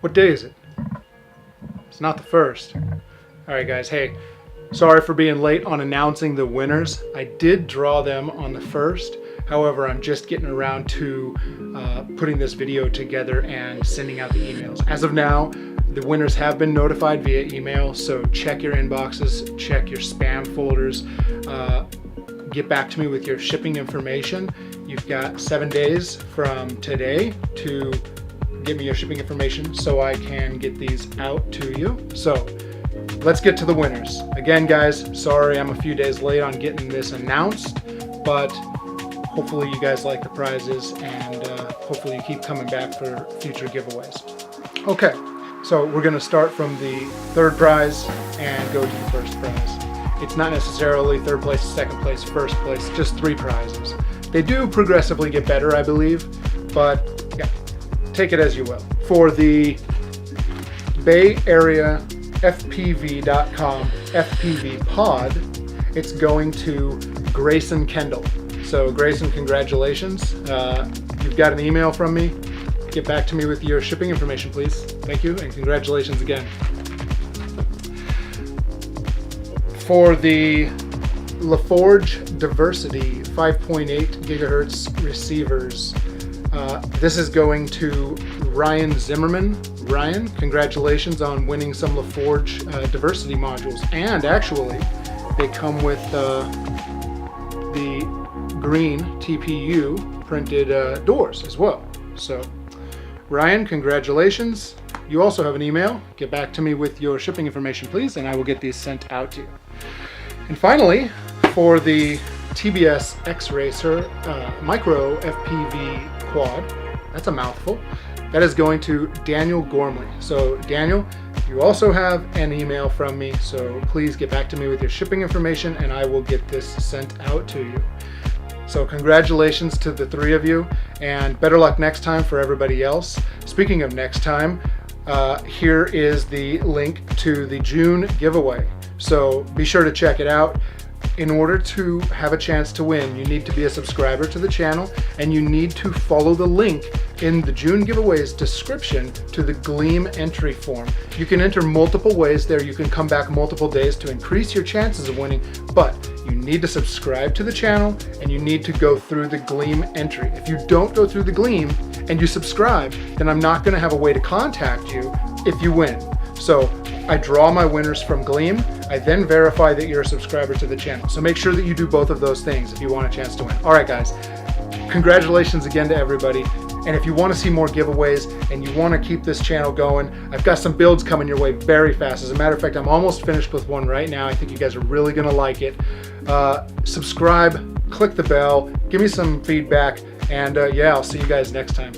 What day is it? It's not the 1st. All right, guys. Hey, sorry for being late on announcing the winners. I did draw them on the 1st. However, I'm just getting around to putting this video together and sending out the emails. As of now, the winners have been notified via email, so check your inboxes, check your spam folders, get back to me with your shipping information. You've got 7 days from today to give me your shipping information so I can get these out to you. So let's get to the winners. Again, guys, sorry I'm a few days late on getting this announced, but hopefully you guys like the prizes and hopefully you keep coming back for future giveaways. Okay, so we're gonna start from the 3rd prize and go to the 1st prize. It's not necessarily 3rd place, 2nd place, 1st place, just 3 prizes. They do progressively get better, I believe, but yeah, take it as you will. For the Bay Area FPV.com FPV pod, it's going to Grayson Kendall. So Grayson, congratulations. You've got an email from me. Get back to me with your shipping information, please. Thank you, and congratulations again. For the LaForge Diversity 5.8 gigahertz receivers, this is going to Ryan Zimmerman. Ryan, congratulations on winning some LaForge Diversity modules. And actually, they come with the green TPU printed doors as well. So Ryan, congratulations. You also have an email. Get back to me with your shipping information, please, and I will get these sent out to you. And finally, for the TBS X-Racer micro FPV quad, that's a mouthful, that is going to Daniel Gormley. So Daniel, you also have an email from me, so please get back to me with your shipping information and I will get this sent out to you. So congratulations to the 3 of you, and better luck next time for everybody else. Speaking of next time, here is the link to the June giveaway. So be sure to check it out. In order to have a chance to win, you need to be a subscriber to the channel and you need to follow the link in the June giveaway's description to the Gleam entry form. You can enter multiple ways there. You can come back multiple days to increase your chances of winning, but you need to subscribe to the channel and you need to go through the Gleam entry. If you don't go through the Gleam and you subscribe, then I'm not going to have a way to contact you if you win. So I draw my winners from Gleam. I then verify that you're a subscriber to the channel. So make sure that you do both of those things if you want a chance to win. All right, guys, congratulations again to everybody. And if you want to see more giveaways and you want to keep this channel going, I've got some builds coming your way very fast. As a matter of fact, I'm almost finished with one right now. I think you guys are really going to like it. Subscribe, click the bell, give me some feedback, and yeah, I'll see you guys next time.